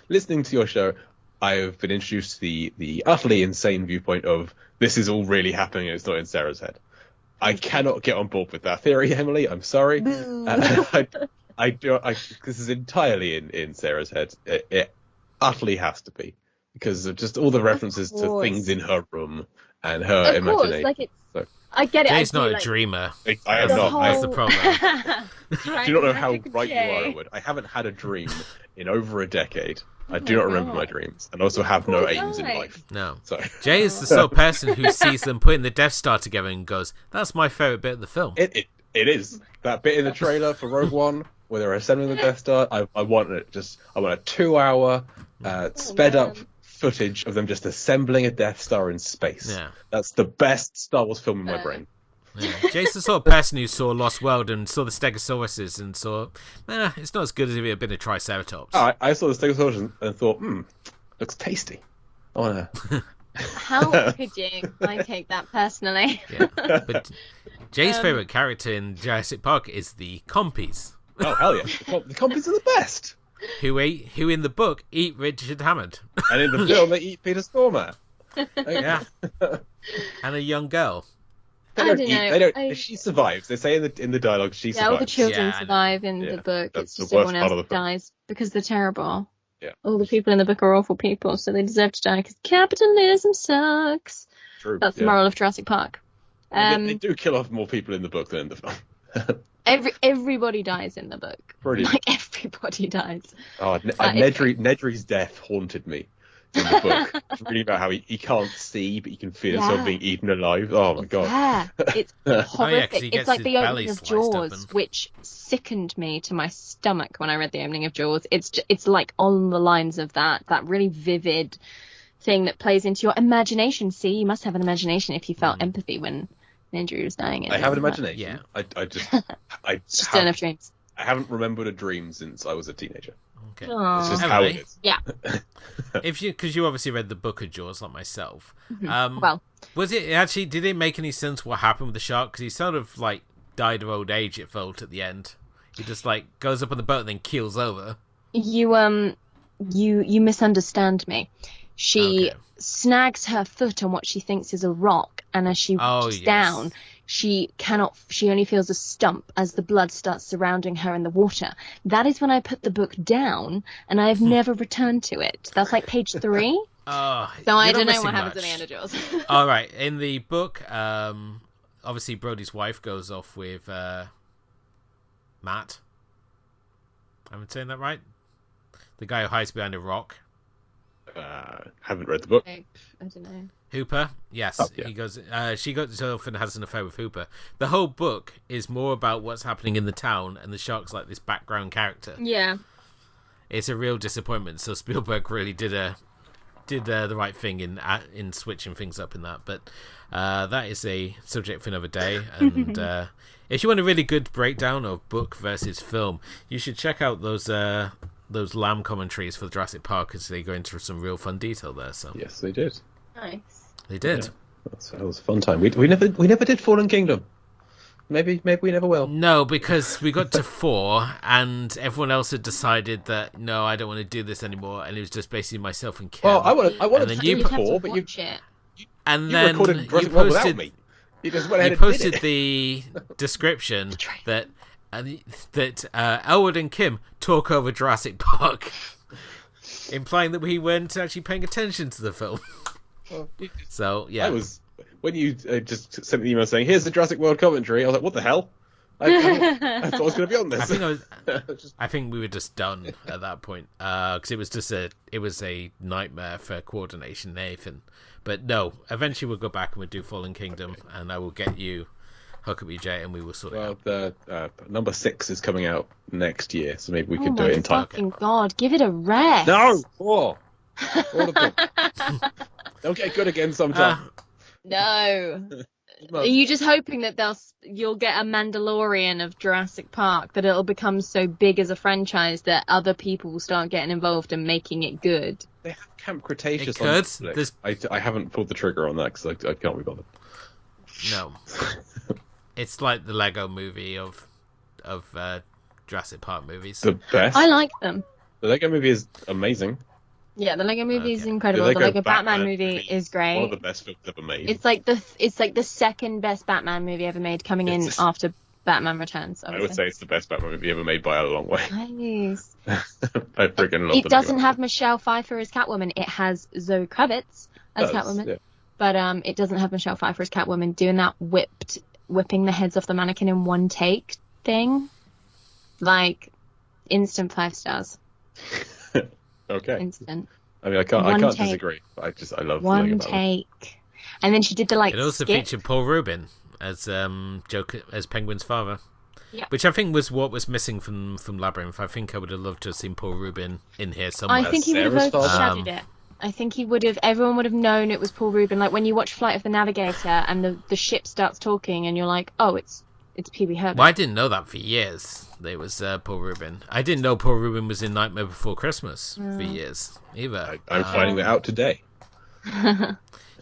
Listening to your show, I have been introduced to the utterly insane viewpoint of this is all really happening and it's not in Sarah's head. I cannot get on board with that theory, Emily. I'm sorry. I do. This is entirely in Sarah's head. It utterly has to be because of just all the references to things in her room and her imagination. Like I get it. Jay's not a dreamer. I am not. That's the problem. I do not know how right you are, Edward. I haven't had a dream in over a decade. I do not remember my dreams, and also have no aims in life. No. So Jay is the sort of person who sees them putting the Death Star together and goes, "That's my favorite bit of the film." It is that bit in the trailer for Rogue One where they're assembling the Death Star. I want a 2-hour sped up footage of them just assembling a Death Star in space. Yeah. That's the best Star Wars film in my brain. Yeah. Jay's the sort of person who saw Lost World and saw the Stegosauruses and saw, it's not as good as if it had been a Triceratops. I saw the Stegosaurus and thought, looks tasty. I wanna. How could you? I take that personally. Yeah. But Jay's favourite character in Jurassic Park is the Compies. Oh, hell yeah. The Compies are the best. Who in the book eat Richard Hammond. And in the film, they eat Peter Stormare. Yeah. And a young girl. They don't. She survives. They say in the dialogue she survives. All the children survive in the book. It's just everyone else dies because they're terrible. Yeah. All the people in the book are awful people, so they deserve to die because capitalism sucks. True. That's the moral of Jurassic Park. They do kill off more people in the book than in the film. Everybody dies in the book. Brilliant. Like everybody dies. Oh, Nedry's death haunted me in the book. It's really about how he can't see, but he can feel himself being eaten alive. Oh my god. Yeah, it's horrific. It's like the opening of Jaws, which sickened me to my stomach when I read the opening of Jaws. It's like on the lines of that really vivid thing that plays into your imagination. See, you must have an imagination if you felt empathy when Nedry was dying. I have an imagination. Yeah. I just don't have dreams. I haven't remembered a dream since I was a teenager. Okay. It's just how it is. Yeah. Because you obviously read the book of Jaws like myself. Well, was it actually? Did it make any sense what happened with the shark? Because he sort of like died of old age. It felt at the end. He just like goes up on the boat and then keels over. You misunderstand me. She snags her foot on what she thinks is a rock, and as she walks down, she only feels a stump as the blood starts surrounding her in the water. That is when I put the book down, and I have never returned to it. That's like page 3. So I don't know what happens at the end of Jaws. All right, in the book, obviously Brody's wife goes off with Matt. Am I saying that right? The guy who hides behind a rock. Haven't read the book. I don't know. Hooper, yes, he goes. She goes off and has an affair with Hooper. The whole book is more about what's happening in the town, and the shark's like this background character. Yeah, it's a real disappointment. So Spielberg really did the right thing in switching things up in that. But that is a subject for another day. And if you want a really good breakdown of book versus film, you should check out those Lamb commentaries for Jurassic Park, because they go into some real fun detail there. So yes, they did. Nice. They did. Yeah. That was a fun time. We never did Fallen Kingdom. Maybe we never will. No, because we got to 4 and everyone else had decided that no, I don't want to do this anymore, and it was just basically myself and Kim. Well, I wanted to do 4, but you recorded Jurassic World without me. You just went ahead you and posted did it. the description that Elwood and Kim talk over Jurassic Park, implying that we weren't actually paying attention to the film. So yeah, when you just sent the email saying here's the Jurassic World commentary. I was like, what the hell? I thought I was going to be on this. I think we were just done at that point because it was a nightmare for coordination, Nathan. But no, eventually we'll go back and we'll do Fallen Kingdom, and I will get you hook up EJ and we will sort it out. The number 6 is coming out next year, so maybe we could do it in time. Fucking God, give it a rest. No, 4. They'll get good again sometime. No. Are you just hoping that you'll get a Mandalorian of Jurassic Park, that it'll become so big as a franchise that other people will start getting involved and making it good? They have Camp Cretaceous on Netflix. I haven't pulled the trigger on that because I can't be bothered. No. It's like the Lego movie of Jurassic Park movies. The best. I like them. The Lego movie is amazing. Yeah, the Lego movie is Okay. incredible. The Lego Batman movie is great. One of the best films ever made. It's like the second best Batman movie ever made, coming in after Batman Returns. Obviously. I would say it's the best Batman movie ever made by a long way. Nice. I freaking love It doesn't have Michelle Pfeiffer as Catwoman. It has Zoe Kravitz as Catwoman. Yeah. But it doesn't have Michelle Pfeiffer as Catwoman doing that whipping the heads off the mannequin in one take thing. Like, instant 5 stars. Okay. Instant. I mean, I can't disagree. But I love one Lego take. And then she did the It also featured Paul Rubin as Joker, as Penguin's father. Yeah. Which I think was what was missing from Labyrinth. I think I would have loved to have seen Paul Rubin in here somewhere. I think he would have overshadowed it. I think everyone would have known it was Paul Rubin. Like when you watch Flight of the Navigator and the ship starts talking and you're like, oh, it's Pee Wee Herman. Well, I didn't know that for years. It was Paul Rubin. I didn't know Paul Rubin was in Nightmare Before Christmas for years either. I'm finding that out today.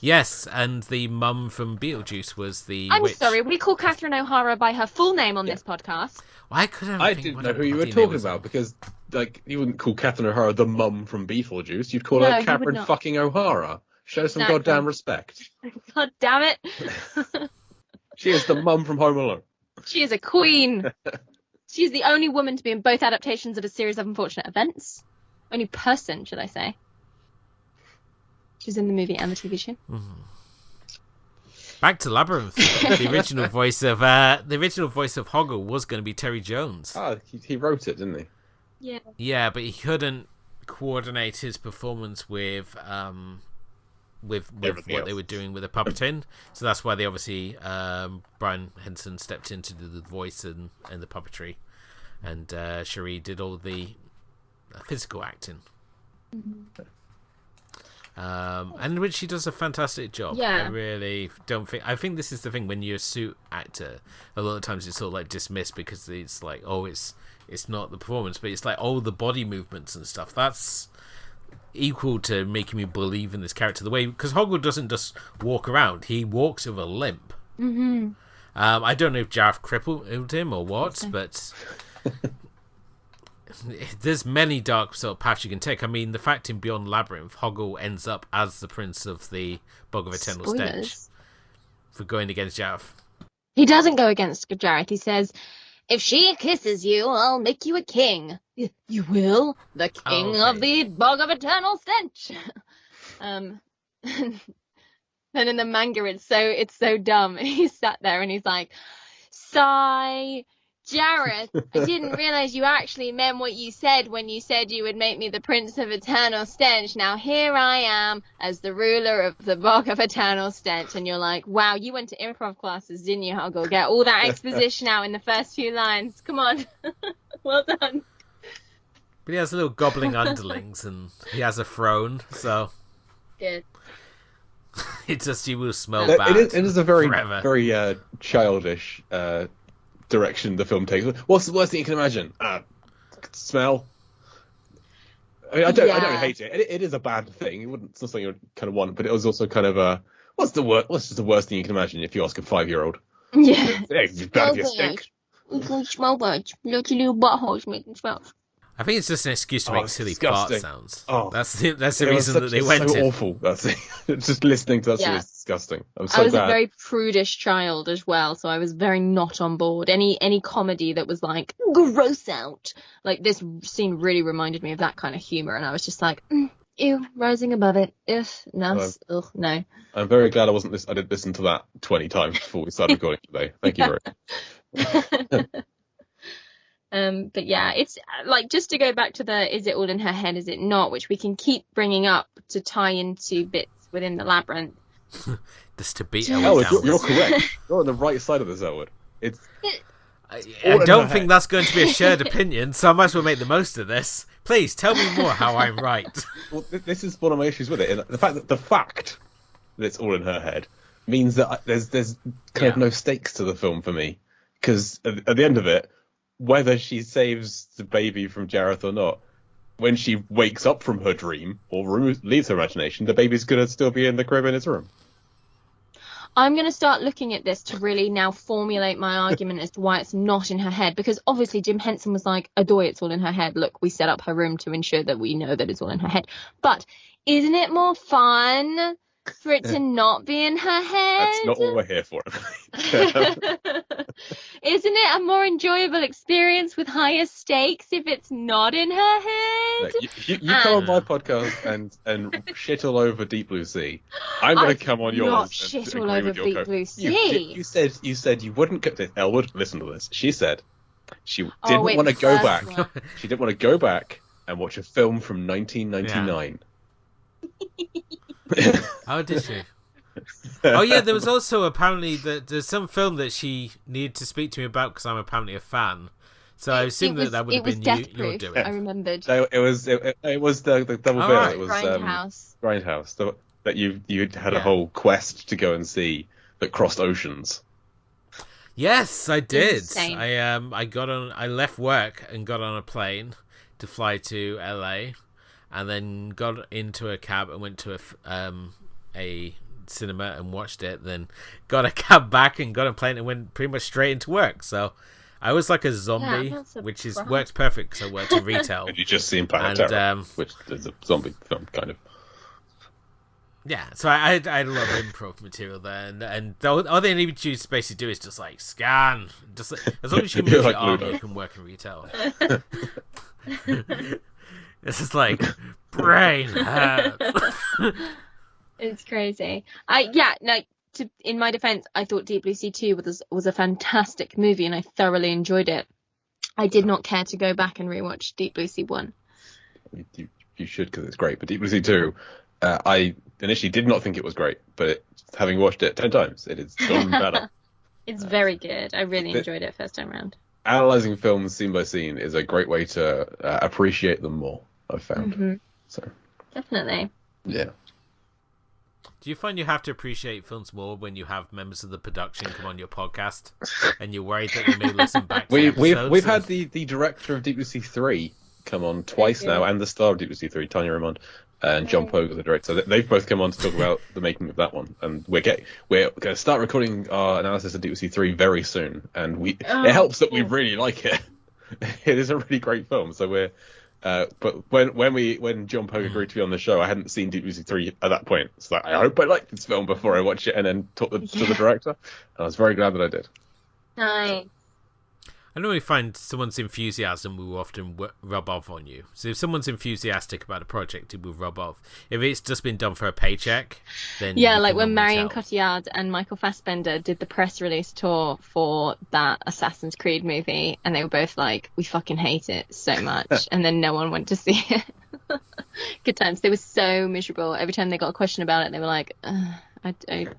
Yes, and the mum from Beetlejuice was the I'm witch. sorry, we call Catherine O'Hara by her full name on this podcast. Why couldn't I didn't know who you were talking about because, like, you wouldn't call Catherine O'Hara the mum from Beetlejuice. You'd call her Catherine fucking O'Hara. Show some goddamn respect. God damn it. She is the mum from Home Alone. She is a queen. She's the only woman to be in both adaptations of A Series of Unfortunate Events. Only person, should I say. She's in the movie and the TV show. Mm-hmm. Back to Labyrinth. The original voice of Hoggle was going to be Terry Jones. Ah, he wrote it, didn't he? Yeah. Yeah, but he couldn't coordinate his performance with what they were doing with the puppeting. So that's why they obviously Brian Henson stepped in to do the voice and the puppetry, and Cherie did all the physical acting. Mm-hmm. And which she does a fantastic job. Yeah. I really don't think. I think this is the thing when you're a suit actor. A lot of times it's sort of like dismissed because it's like, oh, it's not the performance, but it's like all the body movements and stuff. That's equal to making me believe in this character. The way, because Hoggle doesn't just walk around; he walks with a limp. Mm-hmm. I don't know if Jareth crippled him or what, but there's many dark sort of paths you can take. I mean, the fact in Beyond Labyrinth, Hoggle ends up as the Prince of the Bog of Eternal Stench for going against Jareth. He doesn't go against Jareth. He says, if she kisses you, I'll make you a king. You will? The king of the Bog of Eternal Stench. And in the manga, it's so dumb. He sat there and he's like, sigh, Jareth, I didn't realize you actually meant what you said when you said you would make me the Prince of Eternal Stench. Now here I am as the ruler of the Bog of Eternal Stench. And you're like, wow, you went to improv classes, didn't you, Hoggle? Get all that exposition out in the first few lines. Come on. Well done. But he has little gobbling underlings and he has a throne, so Good. it just, you will smell bad. It is a very, forever. very childish direction the film takes. What's the worst thing you can imagine? Smell. I mean, I don't hate it. It is a bad thing. It's not something you kind of want, but it was also kind of a what's the worst thing you can imagine if you ask a 5-year-old? Yeah. It's bad if you stink. You can smell birds. Little buttholes making smells. I think it's just an excuse to make silly disgusting. fart sounds. Oh. That's the reason that they went so in. awful. That's it. Just listening to that scene is disgusting. I was a very prudish child as well, so I was very not on board. Any comedy that was like gross out, like this scene really reminded me of that kind of humor, and I was just like, ew, rising above it. No. I'm very glad I did listen to that 20 times before we started recording today. Thank you very much. But yeah, it's like, just to go back to the is it all in her head, is it not, which we can keep bringing up to tie into bits within the labyrinth. Just to beat Elwood, down. you're correct. You're on the right side of this, Elwood. I don't think that's going to be a shared opinion, so I might as well make the most of this. Please tell me more how I'm right. Well, this is one of my issues with it. And the fact that it's all in her head means that there's kind of no stakes to the film for me, because at the end of it, whether she saves the baby from Jareth or not, when she wakes up from her dream or leaves her imagination, the baby's going to still be in the crib in its room. I'm going to start looking at this to really now formulate my argument as to why it's not in her head, because obviously Jim Henson was like, Adoy, it's all in her head. Look, we set up her room to ensure that we know that it's all in her head. But isn't it more fun for it to not be in her head? That's not what we're here for. Isn't it a more enjoyable experience with higher stakes if it's not in her head? You come on my podcast and shit all over Deep Blue Sea. I'm going to come on yours. Not shit all over Deep Blue Sea. You said you wouldn't go. Elwood, listen to this. She said she didn't want to go back. She didn't want to go back and watch a film from 1999. Yeah. Oh, did she? Oh yeah, there was also apparently there's some film that she needed to speak to me about because I'm apparently a fan. So I assume that would have been you doing. I remembered. So it was the double bill. Right. It was Grindhouse. That you had a whole quest to go and see that crossed oceans. Yes, I did. Insane. I left work and got on a plane to fly to LA, and then got into a cab and went to a cinema and watched it. Then got a cab back and got on a plane and went pretty much straight into work. So I was like a zombie, which works perfect because I worked in retail. And you just seen Planet Terror, which is a zombie film kind of. Yeah, so I had a lot of improv material there, and all they need you to basically do is just like scan, just like, as long as you move your arm, you can work in retail. It's just like brain hurts. It's crazy. In my defense, I thought Deep Blue Sea 2 was a fantastic movie, and I thoroughly enjoyed it. I did not care to go back and rewatch Deep Blue Sea 1. You should, because it's great. But Deep Blue Sea 2, I initially did not think it was great, but having watched it 10 times, it is gone better. It's very good. I really enjoyed it first time around. Analyzing films scene by scene is a great way to appreciate them more, I've found. Mm-hmm. So definitely. Yeah. Do you find you have to appreciate films more when you have members of the production come on your podcast and you're worried that they may listen back to episodes? We've had the director of Deep Blue Sea 3 come on twice now, and the star of Deep Blue Sea 3, Tanya Raymond, and John Pogue, the director. So they've both come on to talk about the making of that one, and we're going to start recording our analysis of Deep Blue Sea 3 very soon. And it helps that we really like it. It is a really great film. So we're. But when John Pogue agreed to be on the show, I hadn't seen Deep Blue Sea 3 at that point. So I hope I liked this film before I watch it and then talk to the director. And I was very glad that I did. Nice. I normally find someone's enthusiasm will often rub off on you. So if someone's enthusiastic about a project, it will rub off. If it's just been done for a paycheck, then like when Marion Cotillard and Michael Fassbender did the press release tour for that Assassin's Creed movie, and they were both like, "We fucking hate it so much," and then no one went to see it. Good times. They were so miserable. Every time they got a question about it, they were like, "I don't."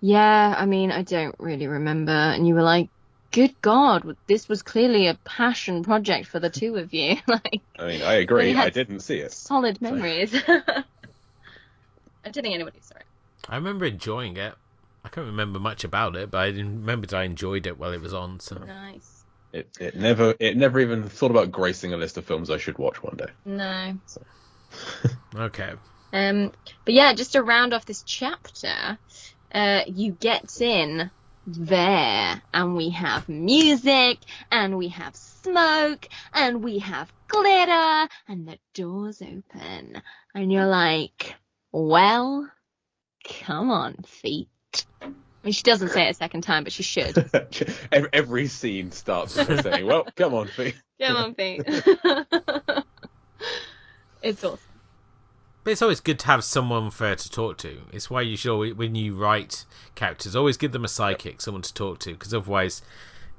Yeah, I mean, I don't really remember. And you were like, good God, this was clearly a passion project for the two of you. I mean, I agree. I didn't see it. Solid memories. I don't think anybody saw it. I remember enjoying it. I can't remember much about it, but I remembered I enjoyed it while it was on. So nice. It never even thought about gracing a list of films I should watch one day. No. So. Okay. But yeah, just to round off this chapter, you get in there, and we have music, and we have smoke, and we have glitter, and the doors open, and you're like, well, come on, feet. I mean, she doesn't say it a second time, but she should. Every scene starts with her saying, well, come on, feet. Come on, feet. It's awesome. But it's always good to have someone fair to talk to. It's why you should always, when you write characters, always give them a sidekick, someone to talk to, because otherwise,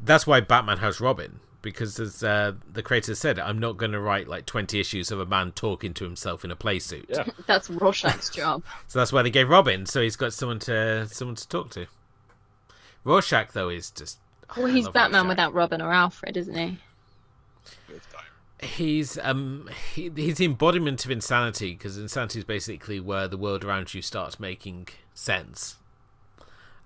that's why Batman has Robin. Because as the creator said, I'm not going to write like 20 issues of a man talking to himself in a play suit. Yeah. That's Rorschach's job. So that's why they gave Robin, so he's got someone to talk to. Rorschach though is just. Well, he's Batman without Robin or Alfred, isn't he? He's he's the embodiment of insanity, because insanity is basically where the world around you starts making sense.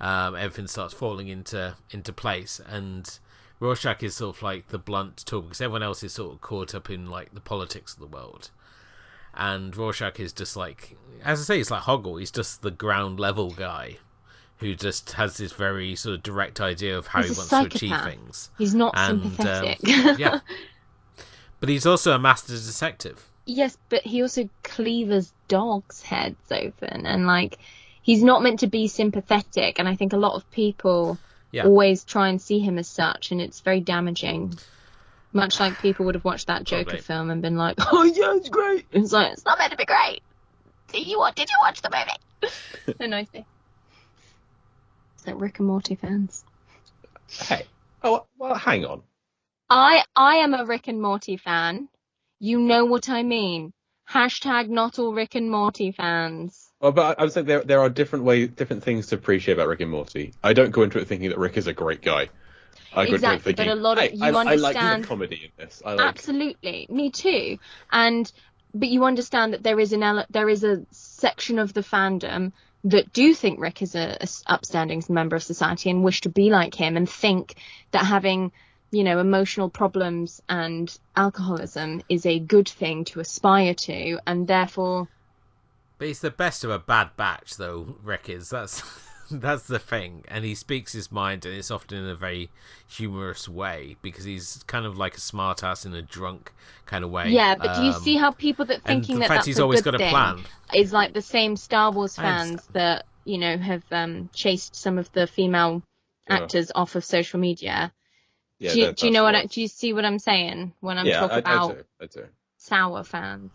Everything starts falling into place, and Rorschach is sort of like the blunt tool, because everyone else is sort of caught up in like the politics of the world, and Rorschach is just like, as I say, it's like Hoggle. He's just the ground level guy who just has this very sort of direct idea of how he wants to achieve things. He's not sympathetic. Yeah. But he's also a master detective. Yes, but he also cleavers dogs' heads open, and like he's not meant to be sympathetic, and I think a lot of people always try and see him as such, and it's very damaging. Much like people would have watched that Joker film and been like, "Oh yeah, it's great." It's like, it's not meant to be great. Did you watch the movie? So nicely. It's like Rick and Morty fans. Hey, oh well, hang on. I am a Rick and Morty fan. You know what I mean. Hashtag not all Rick and Morty fans. Well, but I would say there are different things to appreciate about Rick and Morty. I don't go into it thinking that Rick is a great guy. I go into it thinking, but a lot of I understand. like the comedy in this. Absolutely, me too. But you understand that there is a section of the fandom that do think Rick is a upstanding member of society and wish to be like him, and think that having, you know, emotional problems and alcoholism is a good thing to aspire to, and therefore. But he's the best of a bad batch, though. Rick is. That's the thing, and he speaks his mind, and it's often in a very humorous way, because he's kind of like a smartass in a drunk kind of way. Yeah, but do you see how people that thinking that that's he's a always good got a thing plan is like the same Star Wars fans that, you know, have chased some of the female actors off of social media. Yeah, do you know what? Do you see what I'm saying when I'm talking about I do. sour fans?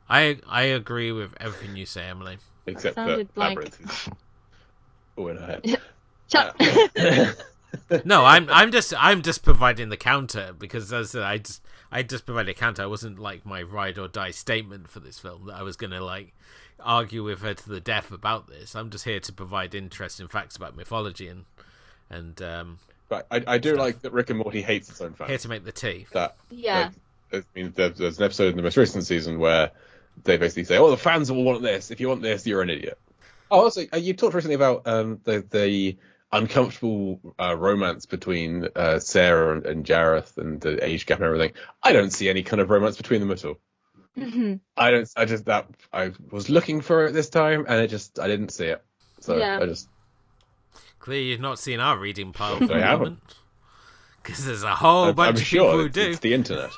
I agree with everything you say, Emily. Except that Labyrinth is in her head. No, I'm just providing the counter, because as I said, I just provided a counter. I wasn't like my ride or die statement for this film that I was gonna like argue with her to the death about this. I'm just here to provide interesting facts about mythology and But I do like that Rick and Morty hates its own fans. Here to make the tea. I mean, there's an episode in the most recent season where they basically say, "Oh, the fans will want this. If you want this, you're an idiot." Oh, also, you talked recently about the uncomfortable romance between Sarah and Jareth, and the age gap and everything. I don't see any kind of romance between them at all. Mm-hmm. I was looking for it this time, and I didn't see it. So Clearly, you've not seen our reading pile for the moment, because there's a whole bunch of sure people who do. It's the internet.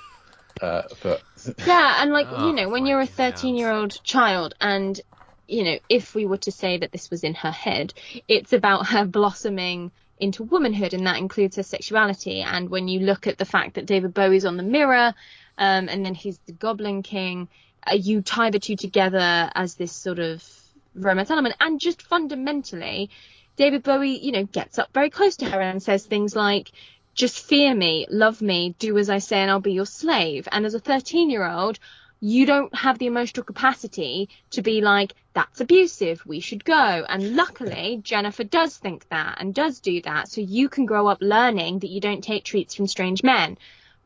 But yeah, and like when you're a 13-year-old child, and you know, if we were to say that this was in her head, it's about her blossoming into womanhood, and that includes her sexuality. And when you look at the fact that David Bowie's on the mirror, and then he's the Goblin King, you tie the two together as this sort of romance element. And just fundamentally, David Bowie, you know, gets up very close to her and says things like, "Just fear me, love me, do as I say, and I'll be your slave." And as a 13-year-old, you don't have the emotional capacity to be like, "That's abusive, we should go." And luckily, Jennifer does think that and does do that. So you can grow up learning that you don't take treats from strange men.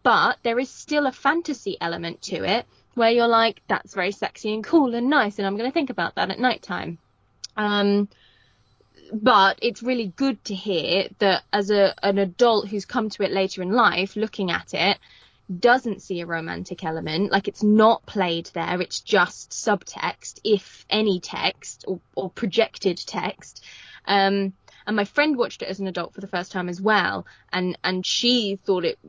But there is still a fantasy element to it where you're like, "That's very sexy and cool and nice, and I'm going to think about that at nighttime." But it's really good to hear that as an adult who's come to it later in life, looking at it, doesn't see a romantic element. Like, it's not played there, it's just subtext, if any text, or projected text. And my friend watched it as an adult for the first time as well, and she thought it,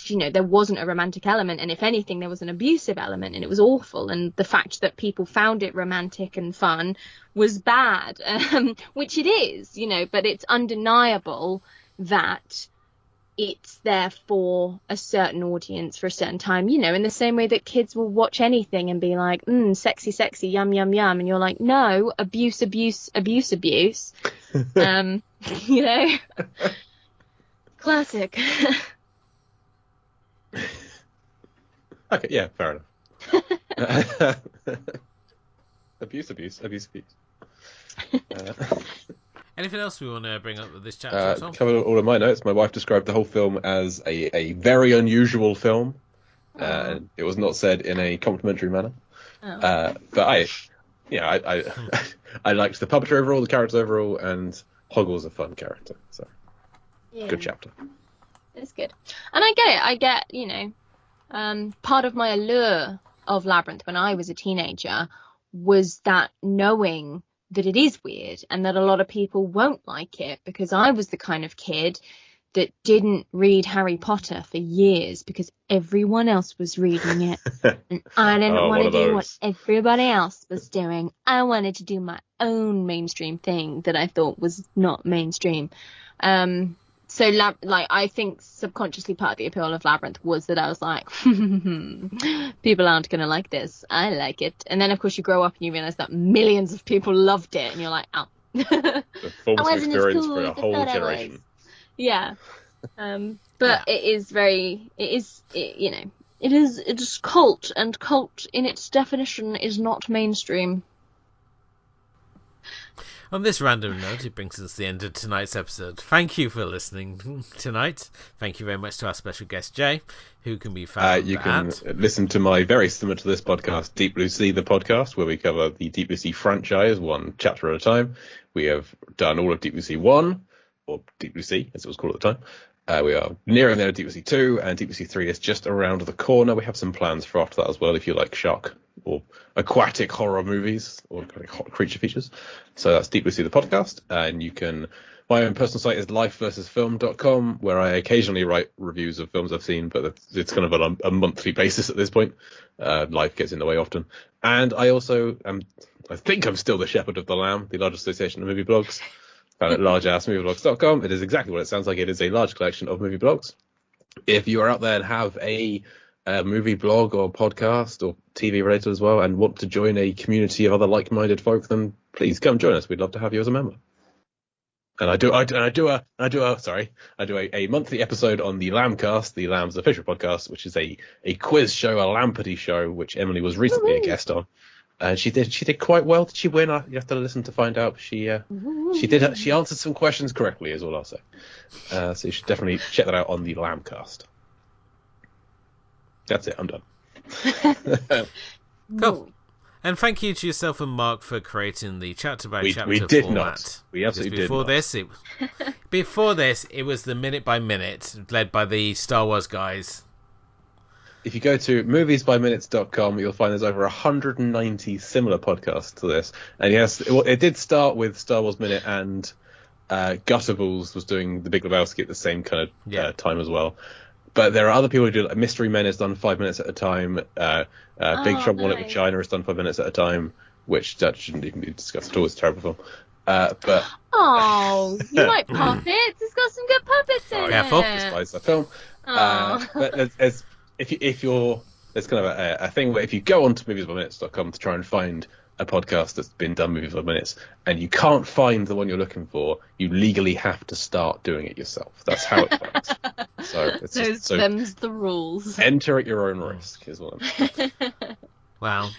you know, there wasn't a romantic element, and if anything there was an abusive element, and it was awful, and the fact that people found it romantic and fun was bad, which it is, you know, but it's undeniable that it's there for a certain audience for a certain time, you know, in the same way that kids will watch anything and be like, sexy, sexy, yum, yum, yum. And you're like, no, abuse, abuse, abuse, abuse. You know, classic. Okay, yeah, fair enough. Abuse, abuse, abuse, abuse. Anything else we want to bring up with this chapter? Covered all of my notes. My wife described the whole film as a very unusual film. It was not said in a complimentary manner. But I liked the puppetry overall, the characters overall, and Hoggle's a fun character. So, Good chapter. It's good. And I get it. I get, you know, part of my allure of Labyrinth when I was a teenager was that knowing that it is weird and that a lot of people won't like it, because I was the kind of kid that didn't read Harry Potter for years because everyone else was reading it. And I didn't want to do what everybody else was doing. I wanted to do my own mainstream thing that I thought was not mainstream. So I think subconsciously part of the appeal of Labyrinth was that I was like, people aren't going to like this. I like it. And then, of course, you grow up and you realize that millions of people loved it. And you're like, oh. The full experience for a whole generation. Yeah. But it is cult, and cult in its definition is not mainstream. On this random note, it brings us to the end of tonight's episode. Thank you for listening tonight. Thank you very much to our special guest, Jay, who can be found You can listen to my very similar to this podcast, Deep Blue Sea, the podcast, where we cover the Deep Blue Sea franchise, one chapter at a time. We have done all of Deep Blue Sea 1, or Deep Blue Sea, as it was called at the time. We are nearing the end of Deep Blue Sea 2, and Deep Blue Sea 3 is just around the corner. We have some plans for after that as well, if you like shark or aquatic horror movies or creature features. So that's Deep Blue Sea, the podcast. And you can, my own personal site is lifeversusfilm.com, where I occasionally write reviews of films I've seen, but it's kind of on a monthly basis at this point. Life gets in the way often. And I also I think I'm still the shepherd of the lamb, the largest association of movie blogs. Found at largeassmovieblogs.com. It is exactly what it sounds like. It is a large collection of movie blogs. If you are out there and have a movie blog or podcast or TV related as well, and want to join a community of other like-minded folk, then please come join us. We'd love to have you as a member. And I do a monthly episode on the Lambcast, the Lamb's official podcast, which is a quiz show, a Lamparty show, which Emily was recently a guest on. And she did quite well. Did she win? You have to listen to find out. She did. She answered some questions correctly, is all I'll say. So you should definitely check that out on the Lambcast. That's it. I'm done. Cool. And thank you to yourself and Mark for creating the chapter by chapter format. We did not. We absolutely did not. Before this, it was the minute by minute, led by the Star Wars guys. If you go to moviesbyminutes.com, you'll find there's over 190 similar podcasts to this. And yes, it did start with Star Wars Minute, and Guttables was doing The Big Lebowski at the same kind of time as well. But there are other people who do, like, Mystery Men is done 5 minutes at a time. Big Trouble in Little China is done 5 minutes at a time, which that shouldn't even be discussed at all. It's a terrible film. But you like puppets? It's got some good puppets in it. Careful. I despise that film. But if you're, there's kind of a thing where if you go onto moviesbyminutes.com to try and find a podcast that's been done movies by minutes, and you can't find the one you're looking for, you legally have to start doing it yourself. That's how it works. So them's the rules. Enter at your own risk is what I'm saying. Wow.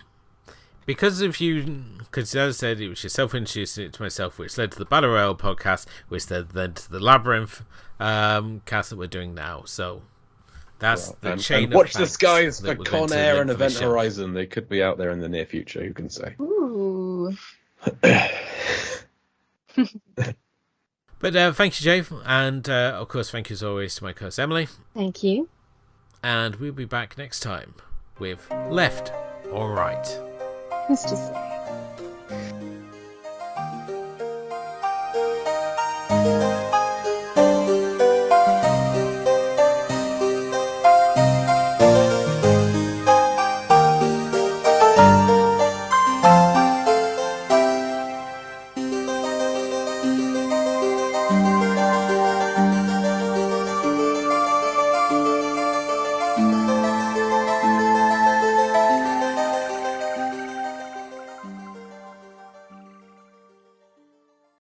Because as I said, it was yourself introducing it to myself, which led to the Battle Royale podcast, which led to the Labyrinth cast that we're doing now. So that's the chain of watch facts the skies for that Con Air and Event Horizon. They could be out there in the near future. Who can say? Ooh. But thank you, Jay, and of course, thank you as always to my co-host Emily. Thank you. And we'll be back next time with Left or Right. Who's to say?